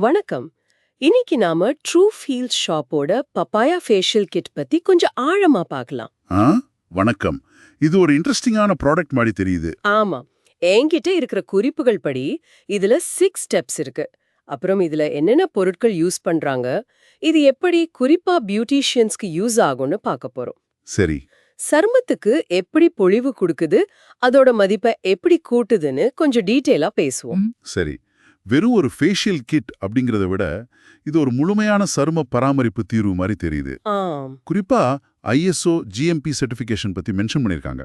வணக்கம். இன்னைக்கு நாம ட்ரூ ஃபீல்ஸ் ஷாப்போட பப்பாயா ஃபேஷியல் கிட் பத்தி கொஞ்சம் ஆழமா பார்க்கலாம். ஆ வணக்கம். இது ஒரு இன்ட்ரெஸ்டிங்கான ப்ராடக்ட் மாதிரி தெரியுது. ஆமா, என்கிட்ட இருக்கிற குறிப்புகள் படி இதுல 6 ஸ்டெப்ஸ் இருக்கு. அப்புறம் இதுல என்னென்ன பொருட்கள் யூஸ் பண்றாங்க, இது எப்படி குறிப்பா பியூட்டிஷியன்ஸ்க்கு யூஸ் ஆகும்னு பார்க்க போறோம். சரி. சருமத்துக்கு எப்படி பொலிவு கொடுக்குது, அதோட மதிப்பை எப்படி கூட்டுதுன்னு கொஞ்சம் டீட்டெயிலா பேசுவோம். சரி. வெறும் ஒரு ஃபேஷியல் கிட் அப்படிங்கறத விட இது ஒரு முழுமையான சரும பராமரிப்பு தீர்வு மாதிரி தெரியுது. ஆம், குறிப்பா ISO GMP சர்டிஃபிகேஷன் பத்தி மென்ஷன் பண்ணிருக்காங்க.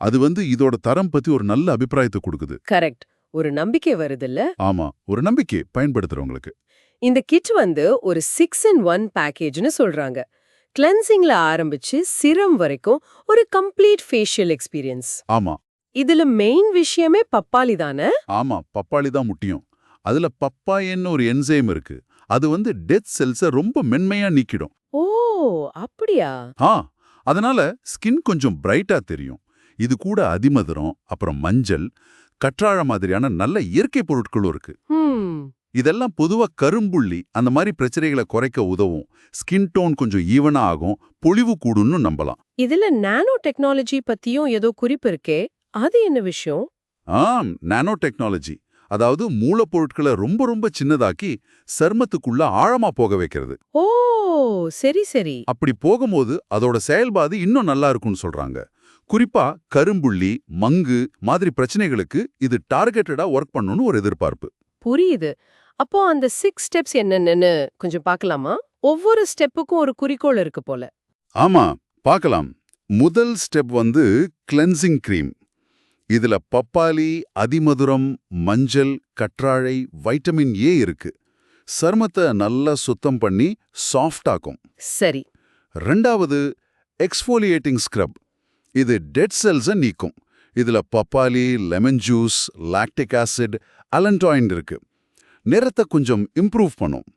அது இதோட தரம் பத்தி ஒரு நல்ல அபிப்பிராயத்தை கொடுக்குது. கரெக்ட். ஒரு நம்பிக்கை வருதுல்ல. ஆமா, ஒரு நம்பிக்கை பயன்படுத்துறவங்களுக்கு. இந்த கிட் ஒரு 6 in 1 பேக்கேஜ்னு சொல்றாங்க. கிளென்சிங்ல ஆரம்பிச்சு சிரம் வரைக்கும் ஒரு கம்ப்ளீட் ஃபேஷியல் எக்ஸ்பீரியன்ஸ். ஆமா. இதுல மெயின் விஷயமே பப்பாளி தானே? ஆமா, பப்பாளி தான் முக்கியம். அதுல பப்பாயன்னு ஒரு என்சைம் இருக்கு. அது டெத் செல்ஸை ரொம்ப மென்மையா நீக்கிடும். ஓ, அப்படியா? ஆ அதனால ஸ்கின் கொஞ்சம் பிரைட்டா தெரியும். இது கூட அதிமதுரம், அப்புறம் மஞ்சள், கற்றாழ மாதிரியான நல்ல இயற்கை பொருட்களும் இருக்கு. ஹம், இதெல்லாம் பொதுவா கரும்புள்ளி அந்த மாதிரி பிரச்சனைகளை குறைக்க உதவும். ஸ்கின் டோன் கொஞ்சம் ஈவனா ஆகும், பொலிவு கூடும்னு நம்பலாம். இதுல நானோ டெக்னாலஜி பத்தியும் ஏதோ குறிப்பு இருக்கே, அது என்ன விஷயம்? நானோ டெக்னாலஜி, அதாவது மூலப்பொருட்களை ரொம்ப ரொம்ப சின்னதாக்கி சருமத்துக்குள்ள ஆழமா போக வைக்கிறது. ஓ, சரி சரி. அப்படி போகும்போது அதோட செயல்பாடு இன்னும் நல்லா இருக்கும்னு சொல்றாங்க. குறிப்பா கரும்புள்ளி, மங்கு மாதிரி பிரச்சனைகளுக்கு இது டார்கெட்டடா ஒர்க் பண்ணணும்னு ஒரு எதிர்பார்ப்பு. புரியுது. அப்போ அந்த 6 ஸ்டெப்ஸ் என்னென்னு கொஞ்சம் பார்க்கலாமா? ஒவ்வொரு ஸ்டெப்புக்கும் ஒரு குறிக்கோள் இருக்கு போல. ஆமா, பார்க்கலாம். முதல் ஸ்டெப் கிளென்சிங் கிரீம். இதுல பப்பாளி, அதிமதுரம், மஞ்சள், கற்றாழை, வைட்டமின் ஏ இருக்கு. சருமத்தை நல்லா சுத்தம் பண்ணி சாஃப்ட் ஆக்கும். சரி. ரெண்டாவது எக்ஸ்ஃபோலியேட்டிங் ஸ்க்ரப். இது டெட் செல்ஸை நீக்கும். இதுல பப்பாளி, லெமன் ஜூஸ், லாக்டிக் ஆசிட், அலன்டாயின் இருக்கு. நிறத்தை கொஞ்சம் இம்ப்ரூவ் பண்ணும்.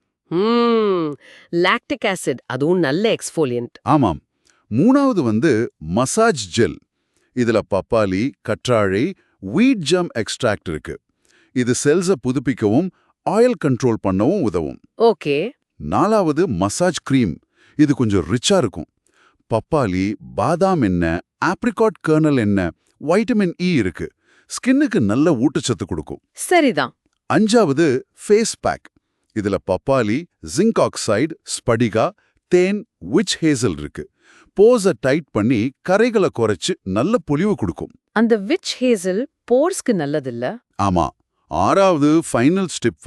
லாக்டிக் ஆசிட் அதுவும் நல்ல எக்ஸ்ஃபோலியன்ட். ஆமாம். மூணாவது மசாஜ் ஜெல். இதுல பப்பாளி, கற்றாழை, வீட் ஜம் எக்ஸ்ட்ராக்ட் இருக்கு. இது செல்ஸை புதுப்பிக்கவும் ஆயில் கண்ட்ரோல் பண்ணவும் உதவும். ஓகே. நாலாவது மசாஜ் கிரீம். இது கொஞ்சம் ரிச்சா இருக்கும். பப்பாளி, பாதாம் எண்ணெய், ஆப்ரிகாட் கர்னல் எண்ணெய், வைட்டமின் இ இருக்கு. ஸ்கின்னுக்கு நல்ல ஊட்டச்சத்து கொடுக்கும். சரிதான். அஞ்சாவது ஃபேஸ் பேக். இதுல பப்பாளி, ஜிங்க் ஆக்சைடு, ஸ்படிகா, தேன், விச் ஹேசல் இருக்கு. போஸை டைட் பண்ணி கரைகளை குறைச்சு நல்ல பொலிவு கொடுக்கும். அந்த விச் ஹேசல் போர்ஸ்க்கு நல்லதில்ல? ஆமா. ஆறாவது final step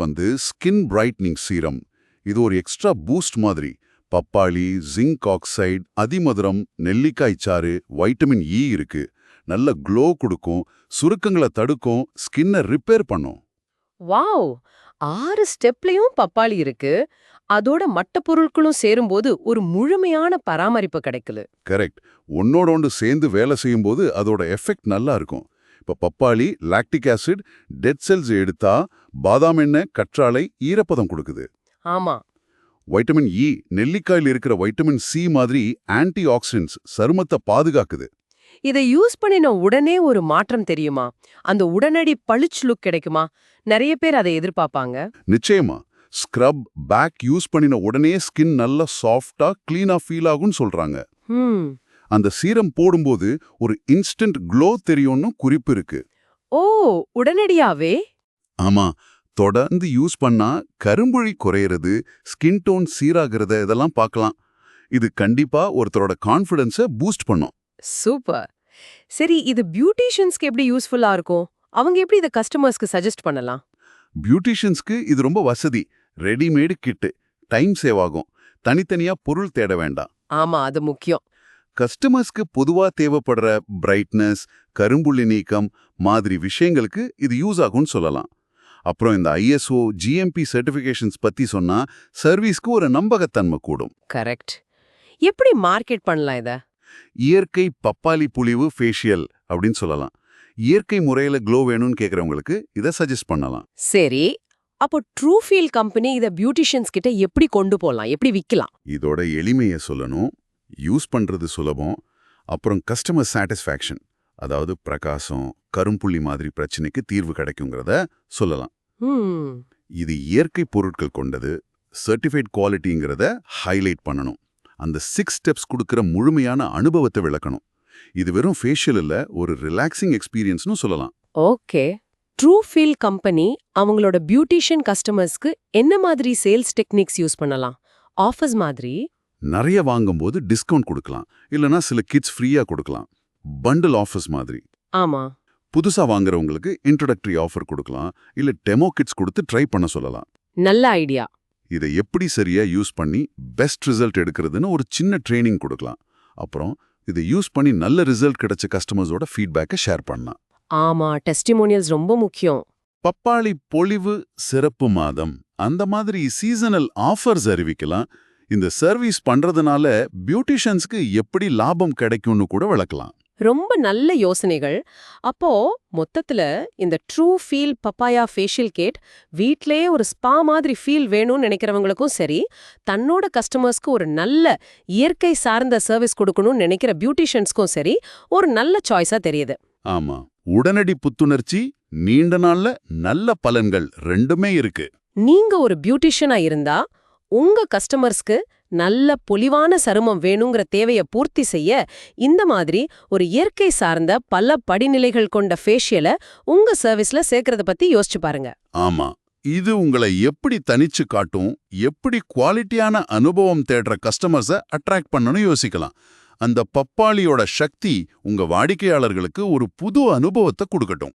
skin brightening serum. இது ஒரு எக்ஸ்ட்ரா பூஸ்ட் மாதிரி. பப்பாளி, ஜிங்க் ஆக்சைடு, அதிமதுரம், நெல்லிக்காய் சாறு, வைட்டமின் இ இருக்கு. நல்ல க்ளோ கொடுக்கும், சுருக்கங்களை தடுக்கும், ஸ்கின்னை ரிப்பேர் பண்ணும். வாவ்! 6 ஸ்டெப்லயும் பப்பாளி இருக்கு. அதோட மட்ட பொருட்களும் சேரும்போது ஒரு முழுமையான பராமரிப்பு கிடைக்குது. கரெக்ட். ஒன்னோட ஒன்று சேர்ந்து வேலை செய்யும்போது அதோட எஃபெக்ட் நல்லா இருக்கும். இப்ப பப்பாளி, லாக்டிக் ஆசிட், டெட் செல்ஸ் எடுத்தா பாதாம் எண்ணெய், கற்றாழை ஈரப்பதம் கொடுக்குது. ஆமா. வைட்டமின் இ, நெல்லிக்காயில் இருக்கிற வைட்டமின் சி மாதிரி ஆன்டி ஆக்சிடென்ட்ஸ் சருமத்தை பாதுகாக்குது. இதை யூஸ் பண்ணின உடனே ஒரு மாற்றம் தெரியுமா? அந்த உடனடி பளிச்சு லுக் கிடைக்குமா? நிறைய பேர் அதை எதிர்பார்ப்பாங்க. நிச்சயமா. ஸ்க்ரப், பேக் யூஸ் பண்ணின உடனே ஸ்கின் நல்லா சாஃப்டா, கிளீனா ஃபீல் ஆகும்னு சொல்றாங்க. அந்த சீரம் போடும்போது ஒரு இன்ஸ்டன்ட் க்ளோ தெரியும்னு குறிப்பு இருக்கு. ஓ, உடனடியாவே? ஆமா. தொடர்ந்து யூஸ் பண்ணா கரும்புழி குறையிறது, ஸ்கின் டோன் சீராகிறத இதெல்லாம் பார்க்கலாம். இது கண்டிப்பா ஒருத்தரோட கான்ஃபிடன்ஸை பூஸ்ட் பண்ணும். சூப்பர். சரி, இது பியூட்டிஷியன்ஸ்க்கு எப்படி யூஸ்ஃபுல்லா இருக்கும்? அவங்க எப்படி இதை கஸ்டமர்ஸ்க்கு சஜஸ்ட் பண்ணலாம்? பியூட்டிஷியன்ஸ்க்கு இது ரொம்ப வசதி. ரெடிமேடு கிட்டு, டைம் சேவ் ஆகும். தனித்தனியா பொருள் தேட வேண்டாம். ஆமா, அது முக்கியம். கஸ்டமர்ஸ்க்கு பொதுவா தேவைப்படுற பிரைட்னஸ், கரும்புள்ளி நீக்கம் மாதிரி விஷயங்களுக்கு இது யூஸ் ஆகும்னு சொல்லலாம். அப்புறம் இந்த ISO GMP சர்டிஃபிகேஷன்ஸ் பத்தி சொன்னா சர்வீஸ்க்கு ஒரு நம்பகத்தன்மை கூடும். கரெக்ட். எப்படி மார்க்கெட் பண்ணலாம் இத? இயற்கை பப்பாளி புலிவு ஃபேஷியல் அப்படின்னு சொல்லலாம். இயற்கை முறையில க்ளோ வேணும்னு கேட்கறவங்களுக்கு இதை சஜஸ்ட் பண்ணலாம். சரி, அப்போ ட்ரூ ஃபீல் கம்பெனி இத பியூட்டிஷியன்ஸ் கிட்ட எப்படி கொண்டு போலாம், எப்படி விக்கலாம்? இதோட எளிமையை சொல்லணும். யூஸ் பண்றது சுலபம். அப்புறம் கஸ்டமர் சாட்டிஸ்ஃபேக்ஷன், அதாவது பிரகாசம், கரும்புள்ளி மாதிரி பிரச்சனைக்கு தீர்வு கிடைக்குங்கிறத சொல்லலாம். இது இயற்கை பொருட்கள் கொண்டது, சர்டிஃபைட் குவாலிட்டிங்கிறத ஹைலைட் பண்ணணும். அந்த 6 ஸ்டெப்ஸ் கொடுக்கிற முழுமையான அனுபவத்தை விளக்கணும். இது வெறும் ஃபேஷியல் இல்ல, ஒரு ரிலாக்ஸிங் எக்ஸ்பீரியன்ஸ்னு சொல்லலாம். ஓகே. ட்ரூ ஃபீல் கம்பெனி அவங்களோட பியூட்டிஷியன் கஸ்டமர்ஸ்க்கு என்ன மாதிரி சேல்ஸ் டெக்னிக்ஸ் யூஸ் பண்ணலாம்? ஆஃபர்ஸ் மாதிரி? நிறைய வாங்கும்போது டிஸ்கவுண்ட் கொடுக்கலாம், இல்லனா சில கிட்ஸ் ஃப்ரீயா கொடுக்கலாம். பண்டில் ஆஃபர்ஸ் மாதிரி. ஆமா. புதுசா வாங்குறவங்களுக்கு இன்ட்ரோடக்டரி ஆஃபர் கொடுக்கலாம், இல்ல டெமோ கிட்ஸ் கொடுத்து ட்ரை பண்ண சொல்லலாம். நல்ல ஐடியா. இதை எப்படி சரியா யூஸ் பண்ணி பெஸ்ட் ரிசல்ட் எடுக்கிறதுன்னு ஒரு சின்ன ட்ரைனிங் கொடுக்கலாம். அப்புறம் இதை யூஸ் பண்ணி நல்ல ரிசல்ட் கிடைச்ச கஸ்டமர்ஸோட ஃபீட்பேக்கை ஷேர் பண்ணலாம். ஆமா, டெஸ்டிமோனியல்ஸ் ரொம்ப முக்கியம். பப்பாளி பொழிவு சிறப்பு மாதம் அந்த மாதிரி சீசனல் ஆஃபர்ஸ் அறிவிக்கலாம். இந்த சர்வீஸ் பண்றதுனால பியூட்டிஷியன்ஸ்க்கு எப்படி லாபம் கிடைக்கும்னு கூட விளக்கலாம். ரொம்ப நல்ல யோசனைகள். அப்போ மொத்தத்துல இந்த true feel papaya facial kit வீட்லயே ஒரு ஸ்பா மாதிரி ஃபீல் வேணும்னு நினைக்கிறவங்களுக்கும் சரி, தன்னோட கஸ்டமர்ஸ்க்கு ஒரு நல்ல இயற்கை சார்ந்த சர்வீஸ் கொடுக்கணும்னு நினைக்கிற பியூட்டிஷியன்ஸ்க்கும் சரி, ஒரு நல்ல சாய்ஸா தெரியுது. ஆமா, உடனடி புத்துணர்ச்சி, நீண்ட நாள்ல நல்ல பலன்கள் ரெண்டுமே இருக்கு. நீங்க ஒரு பியூட்டிஷியனா இருந்தா உங்க கஸ்டமர்ஸ்க்கு நல்ல பொலிவான சருமம் வேணுங்கிற தேவையை பூர்த்தி செய்ய இந்த மாதிரி ஒரு இயற்கை சார்ந்த பல படிநிலைகள் கொண்ட ஃபேஷியலை உங்க சர்வீஸ்ல சேர்க்கறத பத்தி யோசிச்சு பாருங்க. ஆமா, இது உங்களை எப்படி தனிச்சு காட்டும், எப்படி குவாலிட்டியான அனுபவம் தேடுற கஸ்டமர்ஸை அட்ராக்ட் பண்ணணும் யோசிக்கலாம். அந்த பப்பாளியோட சக்தி உங்க வாடிக்கையாளர்களுக்கு ஒரு புது அனுபவத்தை கொடுக்கட்டும்.